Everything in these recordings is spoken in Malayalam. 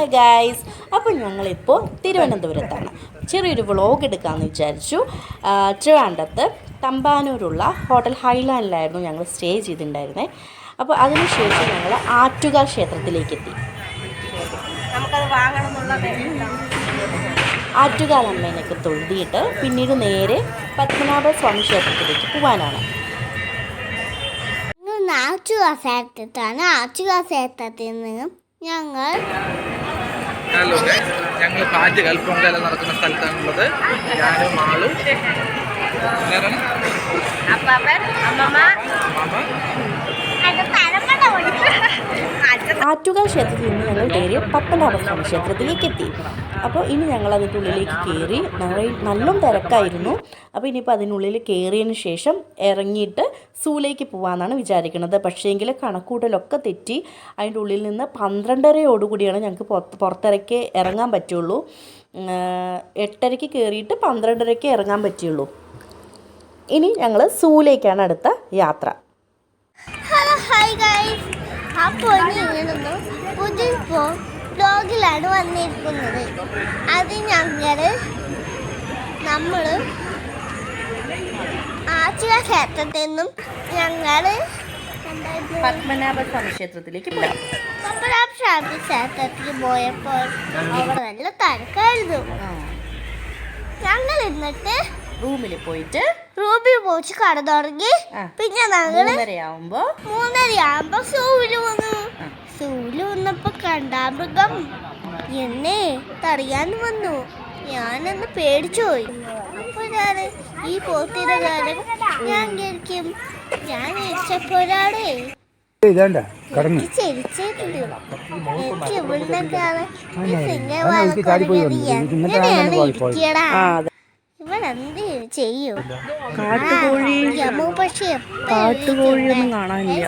ഹായ് ഗൈസ്, അപ്പോൾ ഞങ്ങളിപ്പോൾ തിരുവനന്തപുരത്താണ്. ചെറിയൊരു വ്ളോഗ് എടുക്കാമെന്ന് വിചാരിച്ചു. ട്രിവാൻഡ്രത്ത് തമ്പാനൂരുള്ള ഹോട്ടൽ ഹൈലാൻഡിലായിരുന്നു ഞങ്ങൾ സ്റ്റേ ചെയ്തിട്ടുണ്ടായിരുന്നത്. അപ്പോൾ അതിനുശേഷം ഞങ്ങൾ ആറ്റുകാൽ ക്ഷേത്രത്തിലേക്ക് എത്തി. ആറ്റുകാൽ അമ്മേനൊക്കെ തൊഴുതിയിട്ട് പിന്നീട് നേരെ പത്മനാഭ സ്വാമി ക്ഷേത്രത്തിലേക്ക് പോകാനാണ്. ആറ്റുകാൽ ക്ഷേത്രത്തിൽ നിന്നും ഞങ്ങൾ ആറ്റുകാൽ പൊങ്കാല നടക്കുന്ന സ്ഥലത്താണുള്ളത്. ഞാനും ആളും ആറ്റുകാൽ ക്ഷേത്രത്തിൽ നിന്ന് ഞങ്ങൾ നേരെ പത്മനാഭസ്വാമി ക്ഷേത്രത്തിലേക്ക് എത്തി. അപ്പോൾ ഇനി ഞങ്ങൾ അതിൻ്റെ ഉള്ളിലേക്ക് കയറി. നല്ല തിരക്കായിരുന്നു. അപ്പോൾ ഇനിയിപ്പോൾ അതിനുള്ളിൽ കയറിയതിന് ശേഷം ഇറങ്ങിയിട്ട് സൂലേക്ക് പോകാമെന്നാണ് വിചാരിക്കുന്നത്. പക്ഷേങ്കിൽ കണക്കൂട്ടലൊക്കെ തെറ്റി. അതിൻ്റെ ഉള്ളിൽ നിന്ന് 12:30 ഞങ്ങൾക്ക് പുറത്തിറക്കി ഇറങ്ങാൻ പറ്റുള്ളൂ. 8:30 കയറിയിട്ട് 12:30 ഇറങ്ങാൻ പറ്റുള്ളൂ. ഇനി ഞങ്ങൾ സൂലേക്കാണ് അടുത്ത യാത്ര. ഹലോ ഹായ് ഗൈസ്, അപ്പോൾ ഇങ്ങനൊന്നും പുതിയ വ്ലോഗിലാണ് വന്നിരിക്കുന്നത്. അത് നമ്മൾ ആറ്റുകാൽ ക്ഷേത്രത്തിൽ നിന്നും ഞങ്ങൾ പത്മനാഭസ്വാമി ക്ഷേത്രത്തിലേക്ക് പോയി. പത്മനാഭസ്വാമി ക്ഷേത്രത്തിൽ പോയപ്പോൾ അവിടെ നല്ല തിരക്കായിരുന്നു. ഞങ്ങൾ എന്നിട്ട് റൂമിൽ പോയിട്ട് കടന്നുറങ്ങി. പിന്നെ ഞങ്ങൾ 3:30 സൂല് വന്നപ്പോ കണ്ടാമൃഗം എന്നെ തറിയാൻ വന്നു. ഞാനന്ന് പേടിച്ചു പോയി. അപ്പൊ ഈ പോത്തിന്റെ കാര്യം ഞാൻ കേൾക്കും. ഞാൻ ഇരിച്ചപ്പോഴാണ് ചെരിച്ചിട്ടുണ്ട്. എനിക്ക് ഇവിടുന്നൊക്കെയാണ് എങ്ങനെയാണ് ഇരിക്കടാ. ഇവനെന്ത് ചെയ്യും? കാട്ടുകോഴിയൊന്നും കാണാനില്ല.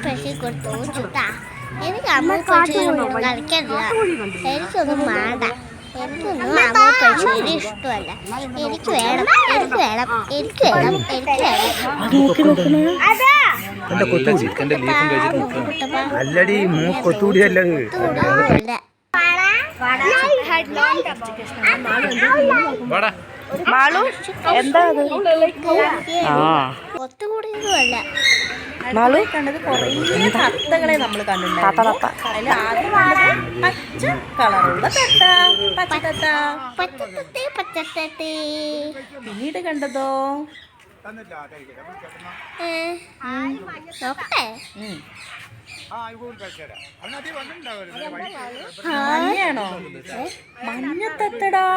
പക്ഷി കൊടുത്തു ചുട്ടാ. എനിക്ക് പക്ഷി കളിക്കണില്ല. എനിക്കൊന്നും വേണ്ട. എനിക്കൊന്നും പക്ഷിയുടെ ഇഷ്ടമല്ല. എനിക്ക് വേണം. മാളു എന്താ അത്? മാളു കണ്ടത് കുറേ തത്തകളെ നമ്മൾ കണ്ടിട്ടുണ്ട്. അതിൽ ആദ്യം പച്ച കളറുള്ള പച്ചത്തത്ത. പിന്നീട് കണ്ടതോ മഞ്ഞയാണോ? മഞ്ഞത്തത്തടാ,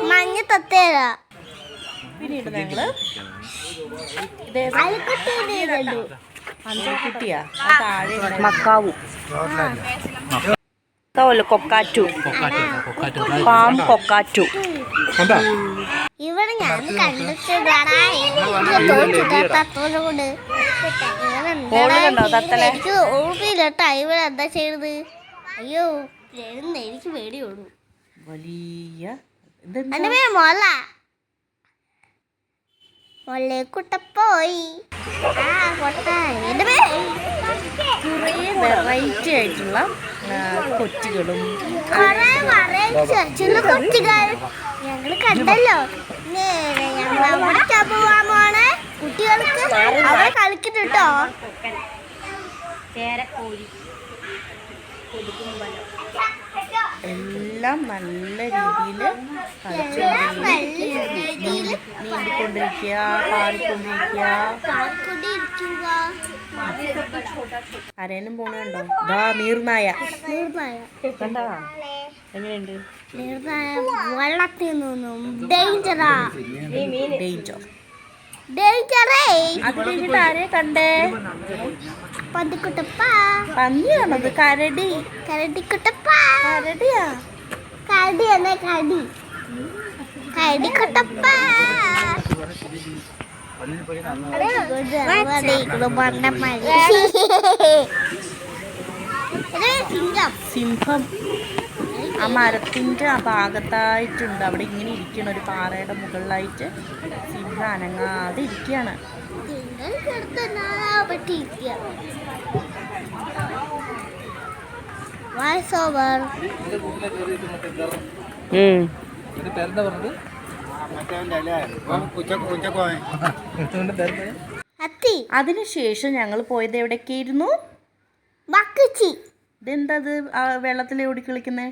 മഞ്ഞത്തത്തേരാ. പിന്നീട് ഞങ്ങള് കുട്ടിയാ താഴെ മക്കാവു കൊക്കാറ്റു, പാം കൊക്കാറ്റു. ഇവിടെ ഞാൻ കണ്ടിട്ടുണ്ട്. എനിക്ക് ഓർമ്മയില്ലട്ടാ ഇവിടെ എന്താ ചെയ്യണത്. അയ്യോ എനിക്ക് പേടിയോളൂ. വലിയ കുട്ടപ്പോയി. വെറൈറ്റി ആയിട്ടുള്ള കൊച്ചുകളും കൊച്ചുകൾ ഞങ്ങൾ കണ്ടല്ലോ. പോവാണ് കുട്ടികൾക്ക് അവിടെ കളിക്കുന്നുട്ടോ. എല്ലാം നല്ല രീതിയിൽ നീന്തിക്കൊണ്ടിരിക്കുക, പാടിക്കൊണ്ടിരിക്കുക. ആരേനും പോണുണ്ടോ? നീർനായ കണ്ടാ എങ്ങനെയുണ്ട്? വെള്ളത്തിൽ നിന്നും ഡേഞ്ചറാ. അതിലിട്ട് ആരെ കണ്ടേ? പന്നിയാണത്. കരടിക്കുട്ടപ്പ. സിംഹം ആ മരത്തിൻ്റെ ആ ഭാഗത്തായിട്ടുണ്ട്. അവിടെ ഇങ്ങനെ ഇരിക്കണം, ഒരു പാറയുടെ മുകളിലായിട്ട് സിംഹം അനങ്ങാതെ ഇരിക്കുകയാണ്. Voice over. ഇതിന്റെ കൂട്ടിലെ കയറിയിട്ട് മറ്റേ എന്താ ഇതിന്റെ പേരെന്താ പറഞ്ഞത്? ഇതിന്റെ പേരെന്താ? ഹത്തി അതിനുശേഷം ഞങ്ങൾ പോയത് എവിടേക്കായിരുന്നു? ബക്കച്ചി ഇതെന്തത് വെള്ളത്തിൽ ഓടി കളിക്കുന്നത്?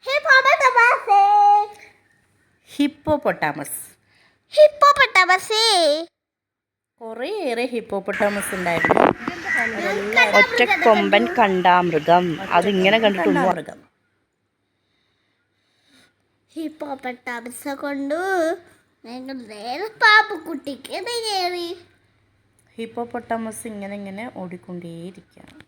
ഹിപ്പോപ്പൊട്ടാമസ്. ഹിപ്പോപ്പൊട്ടാമസ്. ഹിപ്പോപ്പൊട്ടാമസ്. കുറേയേറെ ഹിപ്പോപ്പൊട്ടാമസ് ഉണ്ടായിരുന്നു. ഒറ്റക്കൊമ്പൻ കണ്ടാമൃഗം. അതിങ്ങനെ കണ്ടിട്ടുണ്ടോ? മൃഗം ഹിപ്പോപ്പൊട്ടാമസ് കൊണ്ട് ഞങ്ങൾ നേരെ പാപ്പുക്കുട്ടിക്ക് കയറി. ഹിപ്പോപ്പൊട്ടാമസ് ഇങ്ങനെ ഇങ്ങനെ ഓടിക്കൊണ്ടേയിരിക്കുകയാണ്.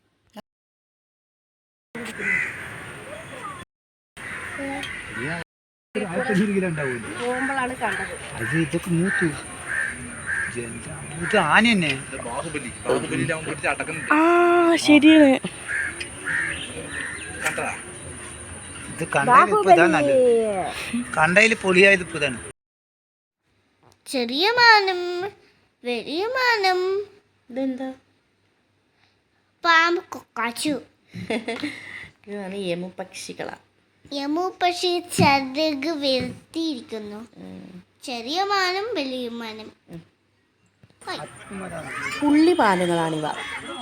പോകുമ്പോഴാണ് കണ്ടത്. ഇതൊക്കെ മൂത്തു ഇത് ആന തന്നെ. ബാഹുബലിയിൽ അവൻ പിടിച്ച് അടക്കുന്നുണ്ട്. ആ ശരിയാണ്. കണ്ടതാ? ഇത് കണ്ടതിൽ ഇപ്പൊ ഇതാ നല്ലത്. കണ്ടതിൽ പൊളിയായത് ഇപ്പൊ ഇതാണ്. ചെറിയ മാനം, വലിയ മാനം, ഇതെന്താ? പാമ്പ് കൊക്കാച്ചു. ഇതാണ് യമു പക്ഷികളാ. യമു പക്ഷി ചരക് വരുത്തിയിരിക്കുന്നു. ചെറിയ മാനം, വലിയ മാനം. പുള്ളിമാനുകളാണിവ.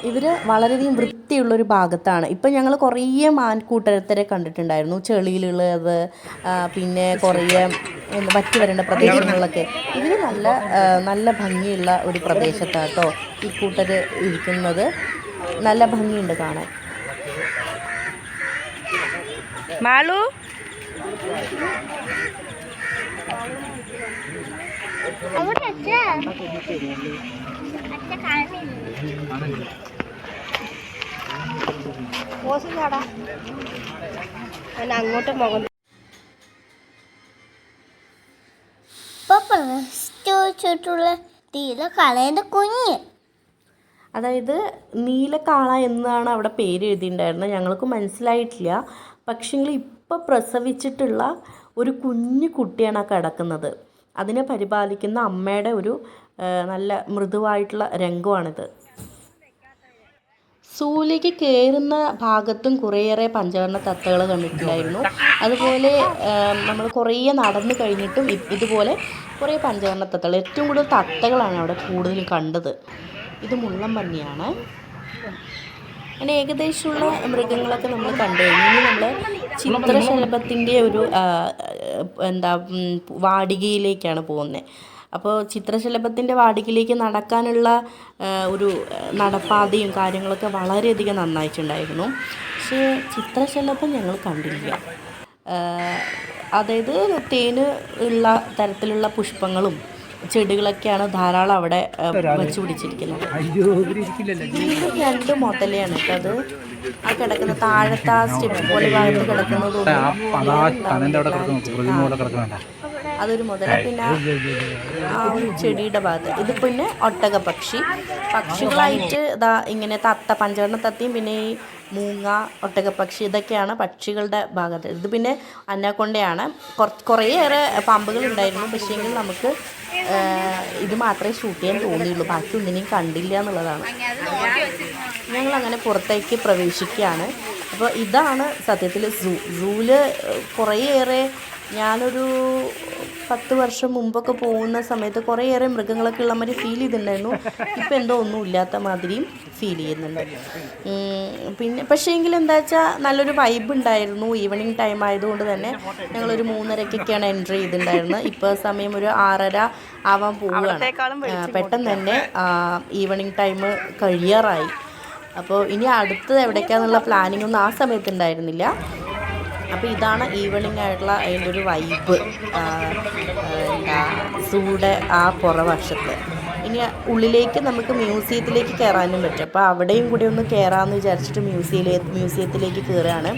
ഇവർ വളരെയധികം വൃത്തിയുള്ളൊരു ഭാഗത്താണ്. ഇപ്പം ഞങ്ങൾ കുറേ മാൻകൂട്ടരത്തരെ കണ്ടിട്ടുണ്ടായിരുന്നു. ചെളിയിലുള്ളത്, പിന്നെ കുറേ വറ്റി വരേണ്ട പ്രദേശങ്ങളിലൊക്കെ. ഇവർ നല്ല ഭംഗിയുള്ള ഒരു പ്രദേശത്താണ് കേട്ടോ ഈ കൂട്ടർ ഇരിക്കുന്നത്. നല്ല ഭംഗിയുണ്ട് കാണാൻ. മാളു അവിടെ അച്ഛാ അങ്ങോട്ട് മുഖം ചുറ്റുള്ള തീരെ കളേന്റെ കുഞ്ഞ്. അതായത് നീലക്കാള എന്നാണ് അവിടെ പേര് എഴുതിയിട്ടുണ്ടായിരുന്നത്. ഞങ്ങൾക്ക് മനസ്സിലായിട്ടില്ല. പക്ഷേങ്കിൽ ഇപ്പോൾ പ്രസവിച്ചിട്ടുള്ള ഒരു കുഞ്ഞു കുട്ടിയാണ് ആ കിടക്കുന്നത്. അതിനെ പരിപാലിക്കുന്ന അമ്മയുടെ ഒരു നല്ല മൃദുവായിട്ടുള്ള രംഗമാണിത്. സൂയിലേക്ക് കയറുന്ന ഭാഗത്തും കുറേയേറെ പഞ്ചവർണ്ണ തത്തകൾ കണ്ടിട്ടുണ്ടായിരുന്നു. അതുപോലെ നമ്മൾ കുറേ നടന്നു കഴിഞ്ഞിട്ടും ഇതുപോലെ കുറേ പഞ്ചവർണ്ണ തത്തകൾ, ഏറ്റവും കൂടുതൽ തത്തകളാണ് അവിടെ കൂടുതൽ കണ്ടത്. ഇത് മുള്ളൻപന്നിയാണ്. അങ്ങനെ ഏകദേശമുള്ള മൃഗങ്ങളൊക്കെ നമ്മൾ കണ്ടു കഴിഞ്ഞു. ഇനി നമ്മൾ ചിത്രശലഭത്തിൻ്റെ ഒരു വാടികയിലേക്കാണ് പോകുന്നത്. അപ്പോൾ ചിത്രശലഭത്തിൻ്റെ വാടികയിലേക്ക് നടക്കാനുള്ള ഒരു നടപ്പാതയും കാര്യങ്ങളൊക്കെ വളരെയധികം നന്നായിട്ടുണ്ടായിരുന്നു. പക്ഷേ ചിത്രശലഭം ഞങ്ങൾ കണ്ടില്ല. അതായത് തേന് ഉള്ള തരത്തിലുള്ള പുഷ്പങ്ങളും ചെടികളൊക്കെയാണ് ധാരാളം അവിടെ വെച്ച് പിടിച്ചിരിക്കുന്നത്. ഇത് 2 മുതലയാണ് കേട്ടോ. അത് ആ കിടക്കുന്ന താഴത്തെ ആ സ്റ്റെപ്പ് പോലെ ഭാഗത്ത് കിടക്കുന്നതൊന്നും അതൊരു മുതല. പിന്നെ ആ ഒരു ചെടിയുടെ ഭാഗത്ത് ഇത് പിന്നെ ഒട്ടകപ്പക്ഷി. പക്ഷികളായിട്ട് ഇതാ ഇങ്ങനെ തത്ത, പഞ്ചവർണ്ണ തത്തയും പിന്നെ ഈ മൂങ്ങ, ഒട്ടകപ്പക്ഷി, ഇതൊക്കെയാണ് പക്ഷികളുടെ ഭാഗത്ത്. ഇത് പിന്നെ അന്നാക്കൊണ്ടയാണ്. കുറേയേറെ പാമ്പുകളുണ്ടായിരുന്നു. പക്ഷേങ്കിൽ നമുക്ക് ഇത് മാത്രമേ ഷൂട്ട് ചെയ്യാൻ തോന്നിയുള്ളൂ. ബാക്കി ഒന്നിനെയും കണ്ടില്ല എന്നുള്ളതാണ്. ഞങ്ങളങ്ങനെ പുറത്തേക്ക് പ്രവേശിക്കുകയാണ്. അപ്പോൾ ഇതാണ് സത്യത്തിൽ സൂവിൽ കുറേയേറെ ഞാനൊരു 10 വർഷം മുമ്പൊക്കെ പോകുന്ന സമയത്ത് കുറേയേറെ മൃഗങ്ങളൊക്കെ ഉള്ള മാതിരി ഫീൽ ചെയ്തിട്ടുണ്ടായിരുന്നു. ഇപ്പം എന്തോ ഒന്നും ഇല്ലാത്ത മാതിരിയും ഫീൽ ചെയ്യുന്നുണ്ട്. പിന്നെ പക്ഷേ എങ്കിൽ എന്താ വെച്ചാൽ നല്ലൊരു വൈബ് ഉണ്ടായിരുന്നു. ഈവനിങ് ടൈം ആയതുകൊണ്ട് തന്നെ ഞങ്ങളൊരു 3:30-ക്കൊക്കെയാണ് എൻട്രി ചെയ്തിട്ടുണ്ടായിരുന്നത്. ഇപ്പോൾ സമയം ഒരു 6:30 ആവാൻ പോവുകയാണ്. പെട്ടെന്ന് തന്നെ ഈവനിങ് ടൈം കഴിയാറായി. അപ്പോൾ ഇനി അടുത്തത് എവിടേക്കാന്നുള്ള പ്ലാനിങ് ഒന്നും ആ സമയത്ത് ഉണ്ടായിരുന്നില്ല. അപ്പോൾ ഇതാണ് ഈവനിങ് ആയിട്ടുള്ള അതിൻ്റെ ഒരു വൈബ്. സൂടെ ആ പുറവശത്ത്. ഇനി ഉള്ളിലേക്ക് നമുക്ക് മ്യൂസിയത്തിലേക്ക് കയറാനും പറ്റും. അപ്പോൾ അവിടെയും കൂടി ഒന്ന് കയറാമെന്ന് വിചാരിച്ചിട്ട് മ്യൂസിയത്തിലേക്ക് കയറുകയാണ്.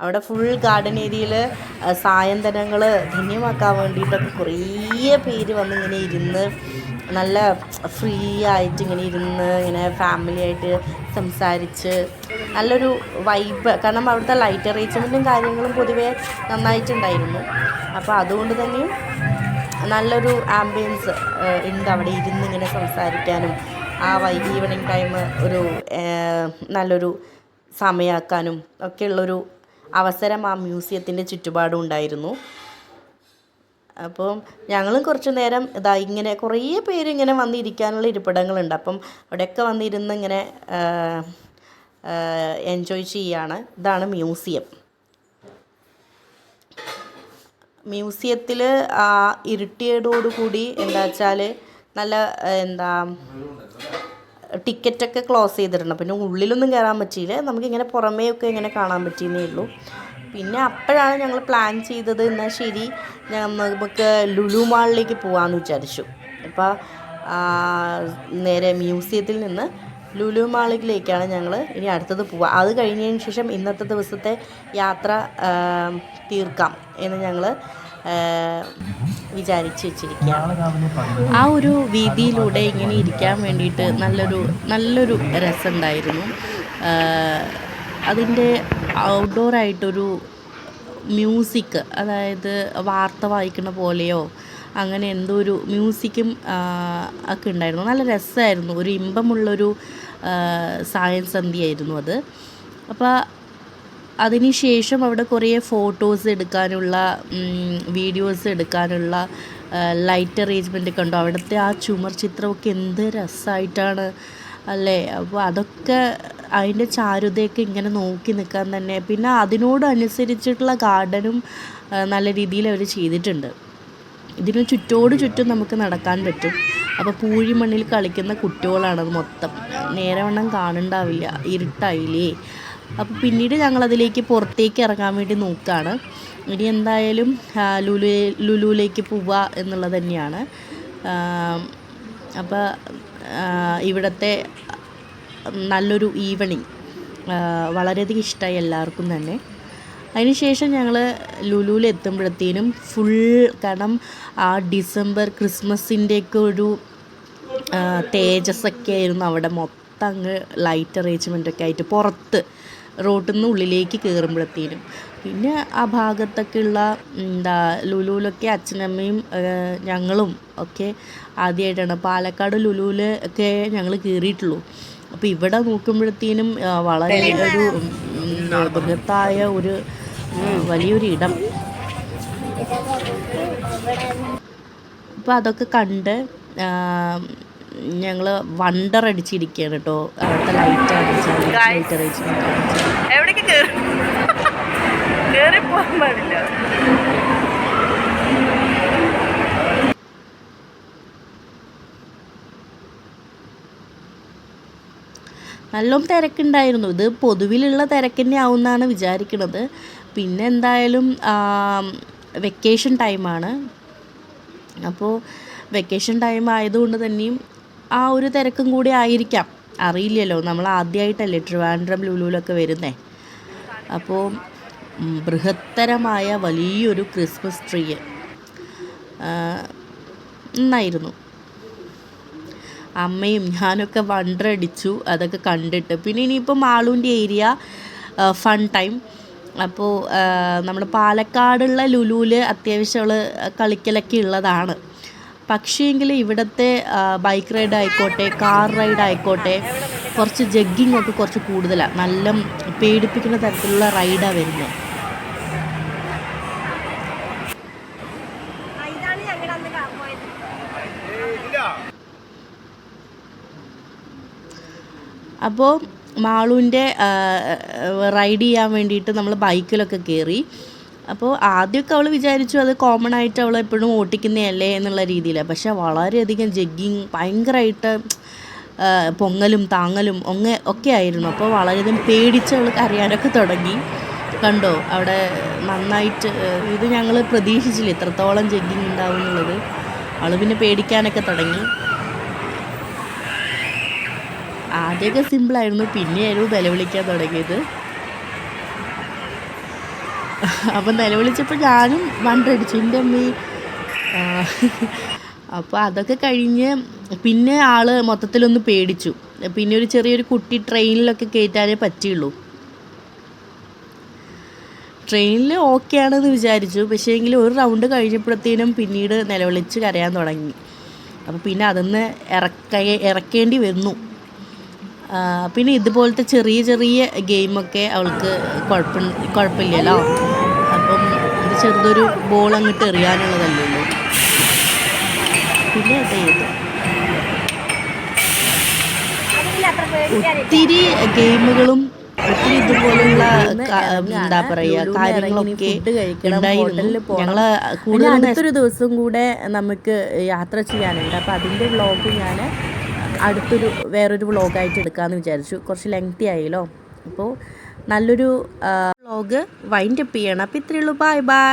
അവിടെ ഫുൾ ഗാർഡൻ ഏരിയയിൽ സായന്തനങ്ങൾ ധന്യമാക്കാൻ വേണ്ടിയിട്ടൊക്കെ കുറേ പേര് വന്നിങ്ങനെ ഇരുന്ന് നല്ല ഫ്രീ ആയിട്ട് ഇങ്ങനെ ഇരുന്ന് ഇങ്ങനെ ഫാമിലി ആയിട്ട് സംസാരിച്ച് നല്ലൊരു വൈബ്. കാരണം അവിടുത്തെ ലൈറ്റ് അറേഞ്ച്മെൻറ്റും കാര്യങ്ങളും പൊതുവേ നന്നായിട്ടുണ്ടായിരുന്നു. അപ്പോൾ അതുകൊണ്ട് തന്നെ നല്ലൊരു ആംബിയൻസ് ഉണ്ട് അവിടെ ഇരുന്ന് ഇങ്ങനെ സംസാരിക്കാനും. ആ ഈവനിങ് ടൈം ഒരു നല്ലൊരു സമയമാക്കാനും ഒക്കെയുള്ളൊരു അവസരം ആ മ്യൂസിയത്തിൻ്റെ ചുറ്റുപാടും ഉണ്ടായിരുന്നു. അപ്പോൾ ഞങ്ങളും കുറച്ച് നേരം ഇങ്ങനെ കുറേ പേര് ഇങ്ങനെ വന്നിരിക്കാനുള്ള ഇരിപ്പിടങ്ങളുണ്ട്. അപ്പം അവിടെയൊക്കെ വന്നിരുന്ന് ഇങ്ങനെ എൻജോയ് ചെയ്യാണ്. ഇതാണ് മ്യൂസിയത്തിൽ ഇരുട്ടിയതോടുകൂടി എന്താ വെച്ചാൽ നല്ല ടിക്കറ്റൊക്കെ ക്ലോസ് ചെയ്തിട്ടുണ്ട്. പിന്നെ ഉള്ളിലൊന്നും കയറാൻ പറ്റിയില്ല. നമുക്കിങ്ങനെ പുറമേയൊക്കെ ഇങ്ങനെ കാണാൻ പറ്റിയെന്നേ ഉള്ളൂ. പിന്നെ അപ്പോഴാണ് ഞങ്ങൾ പ്ലാൻ ചെയ്തത്, എന്നാൽ ശരി നമുക്ക് ലുലു മാളിലേക്ക് പോകാമെന്ന് വിചാരിച്ചു. അപ്പോൾ നേരെ മ്യൂസിയത്തിൽ നിന്ന് ലുലു മാളിലേക്കാണ് ഞങ്ങൾ ഇനി അടുത്തത് പോവുക. അത് കഴിഞ്ഞതിന് ശേഷം ഇന്നത്തെ ദിവസത്തെ യാത്ര തീർക്കാം എന്ന് ഞങ്ങൾ വിചാരിച്ച് വെച്ചിരിക്കുകയാണ്. ആ ഒരു വീതിയിലൂടെ ഇങ്ങനെ ഇരിക്കാൻ വേണ്ടിയിട്ട് നല്ലൊരു രസമുണ്ടായിരുന്നു. അതിൻ്റെ ഔട്ട്ഡോറായിട്ടൊരു മ്യൂസിക്, അതായത് വാർത്ത വായിക്കുന്ന പോലെയോ അങ്ങനെ എന്തോ ഒരു മ്യൂസിക്കും ഒക്കെ ഉണ്ടായിരുന്നു. നല്ല രസമായിരുന്നു. ഒരു ഇമ്പമുള്ളൊരു സായം സന്ധ്യയായിരുന്നു അത്. അപ്പോൾ അതിന് ശേഷം അവിടെ കുറേ ഫോട്ടോസ് എടുക്കാനുള്ള വീഡിയോസ് എടുക്കാനുള്ള ലൈറ്റ് അറേഞ്ച്മെൻ്റ് ഒക്കെ ഉണ്ടോ. അവിടുത്തെ ആ ചുമർ ചിത്രമൊക്കെ എന്ത് രസമായിട്ടാണ് അല്ലേ. അപ്പോൾ അതൊക്കെ അതിൻ്റെ ചാരുതയൊക്കെ ഇങ്ങനെ നോക്കി നിൽക്കാൻ തന്നെ. പിന്നെ അതിനോടനുസരിച്ചിട്ടുള്ള ഗാർഡനും നല്ല രീതിയിൽ അവർ ചെയ്തിട്ടുണ്ട്. ഇതിന് ചുറ്റും നമുക്ക് നടക്കാൻ പറ്റും. അപ്പോൾ പൂഴിമണ്ണിൽ കളിക്കുന്ന കുട്ടികളാണത് മൊത്തം. നേരവണ്ണം കാണുന്നുണ്ടാവില്ല, ഇരുട്ടായില്ലേ. അപ്പോൾ പിന്നീട് ഞങ്ങളതിലേക്ക് പുറത്തേക്ക് ഇറങ്ങാൻ വേണ്ടി നോക്കുകയാണ്. ഇനി എന്തായാലും ലുലുവിലേക്ക് പോവുക എന്നുള്ളത് തന്നെയാണ്. അപ്പോൾ ഇവിടുത്തെ നല്ലൊരു ഈവനിങ് വളരെയധികം ഇഷ്ടമായി എല്ലാവർക്കും തന്നെ. അതിനുശേഷം ഞങ്ങൾ ലുലുവിൽ എത്തുമ്പോഴത്തേനും കാരണം ആ ഡിസംബർ ക്രിസ്മസിൻ്റെയൊക്കെ ഒരു തേജസ്സൊക്കെ ആയിരുന്നു അവിടെ മൊത്തം. അങ്ങ് ലൈറ്റ് അറേഞ്ച്മെൻ്റൊക്കെ ആയിട്ട് പുറത്ത് റോട്ടിൽ നിന്ന് ഉള്ളിലേക്ക് കയറുമ്പോഴത്തേനും. പിന്നെ ആ ഭാഗത്തൊക്കെയുള്ള ലുലുവിലൊക്കെ അച്ഛനമ്മയും ഞങ്ങളും ഒക്കെ ആദ്യമായിട്ടാണ്. പാലക്കാട് ലുലുവിൽ ഒക്കെ ഞങ്ങൾ കയറിയിട്ടുള്ളൂ. അപ്പോൾ ഇവിടെ നോക്കുമ്പോഴത്തേനും വളരെ ഒരു ബൃഹത്തായ ഒരു വലിയൊരു ഇടം. അപ്പോൾ അതൊക്കെ കണ്ട് ഞങ്ങൾ വണ്ടർ അടിച്ചിരിക്കുകയാണ് കേട്ടോ. അവിടുത്തെ ലൈറ്റ് അറേഞ്ച്മെൻറ്റ് എവിടേക്ക് കയറി പോകാൻ പാടില്ല. നല്ലോണം തിരക്കുണ്ടായിരുന്നു. ഇത് പൊതുവിലുള്ള തിരക്ക് തന്നെ ആവുമെന്നാണ് വിചാരിക്കുന്നത്. പിന്നെ എന്തായാലും വെക്കേഷൻ ടൈമാണ്. അപ്പോൾ വെക്കേഷൻ ടൈം ആയതുകൊണ്ട് തന്നെയും ആ ഒരു തിരക്കും കൂടി ആയിരിക്കാം, അറിയില്ലല്ലോ. നമ്മൾ ആദ്യമായിട്ടല്ലേ ട്രിവാൻഡ്രം ലുലുവിലൊക്കെ വരുന്നത്. അപ്പോൾ ബൃഹത്തരമായ വലിയൊരു ക്രിസ്മസ് ട്രീ നന്നായിരുന്നു. അമ്മയും ഞാനൊക്കെ വണ്ടർ അടിച്ചു അതൊക്കെ കണ്ടിട്ട്. പിന്നെ ഇനിയിപ്പോൾ മാളൂൻ്റെ ഏരിയ ഫൺ ടൈം. അപ്പോൾ നമ്മുടെ പാലക്കാടുള്ള ലുലുവിൽ അത്യാവശ്യം കളിക്കലൊക്കെ ഉള്ളതാണ്. പക്ഷേങ്കിൽ ഇവിടുത്തെ ബൈക്ക് റൈഡ് ആയിക്കോട്ടെ, കാർ റൈഡ് ആയിക്കോട്ടെ, കുറച്ച് ജഗ്ഗിങ് ഒക്കെ കുറച്ച് കൂടുതലാണ്. നല്ല പേടിപ്പിക്കുന്ന തരത്തിലുള്ള റൈഡാണ് വരുന്നത്. അപ്പോൾ മാളൂൻ്റെ റൈഡ് ചെയ്യാൻ വേണ്ടിയിട്ട് നമ്മൾ ബൈക്കിലൊക്കെ കയറി. അപ്പോൾ ആദ്യമൊക്കെ അവൾ വിചാരിച്ചു അത് കോമൺ ആയിട്ട് അവൾ എപ്പോഴും ഓട്ടിക്കുന്നതല്ലേ എന്നുള്ള രീതിയിലാണ്. പക്ഷേ വളരെയധികം ജഗ്ഗിങ്, ഭയങ്കരമായിട്ട് പൊങ്ങലും താങ്ങലും ഒക്കെ ആയിരുന്നു. അപ്പോൾ വളരെയധികം പേടിച്ച് അവൾ കരയാനൊക്കെ തുടങ്ങി. കണ്ടോ അവിടെ നന്നായിട്ട്. ഇത് ഞങ്ങൾ പ്രതീക്ഷിച്ചില്ല ഇത്രത്തോളം ജഗ്ഗിങ് ഉണ്ടാവും എന്നുള്ളത്. അവൾ പിന്നെ പേടിക്കാനൊക്കെ തുടങ്ങി. ആദ്യമൊക്കെ സിമ്പിളായിരുന്നു, പിന്നെയായിരുന്നു നിലവിളിക്കാൻ തുടങ്ങിയത്. അപ്പം നിലവിളിച്ചപ്പോൾ ഞാനും വണ്ടടിച്ചു, എൻ്റെ അമ്മ. അപ്പോൾ അതൊക്കെ കഴിഞ്ഞ് പിന്നെ ആൾ മൊത്തത്തിലൊന്ന് പേടിച്ചു. പിന്നെ ഒരു ചെറിയൊരു കുട്ടി ട്രെയിനിലൊക്കെ കയറ്റാനേ പറ്റിയുള്ളൂ. ട്രെയിനിൽ ഓക്കെ ആണെന്ന് വിചാരിച്ചു. പക്ഷേ എങ്കിൽ ഒരു റൗണ്ട് കഴിഞ്ഞപ്പോഴത്തേനും പിന്നീട് നിലവിളിച്ച് കരയാൻ തുടങ്ങി. അപ്പോൾ പിന്നെ അതൊന്ന് ഇറക്കേണ്ടി വന്നു. പിന്നെ ഇതുപോലത്തെ ചെറിയ ചെറിയ ഗെയിമൊക്കെ അവൾക്ക് കുഴപ്പമില്ലല്ലോ. അപ്പം ഇത് ചെറുതൊരു ബോൾ അങ്ങോട്ട് എറിയാനുള്ളതല്ലേ ഉള്ളൂ. പിന്നെ ഒത്തിരി ഗെയിമുകളും ഒത്തിരി ഇതുപോലുള്ള എന്താ പറയുക കാര്യങ്ങളൊക്കെ ഉണ്ടായിരുന്നു. ഞങ്ങൾ കൂടുതൽ അടുത്തൊരു ദിവസം കൂടെ നമുക്ക് യാത്ര ചെയ്യാനുണ്ട്. അപ്പോൾ അതിൻ്റെ വ്ളോഗ് ഞാൻ വേറൊരു വ്ളോഗായിട്ട് എടുക്കാമെന്ന് വിചാരിച്ചു. കുറച്ച് ലെങ്തി ആയല്ലോ. അപ്പോൾ നല്ലൊരു വ്ളോഗ് വൈൻഡ് അപ്പ് ചെയ്യണം. അപ്പോൾ ഇത്രയേ ഉള്ളൂ. Bye bye.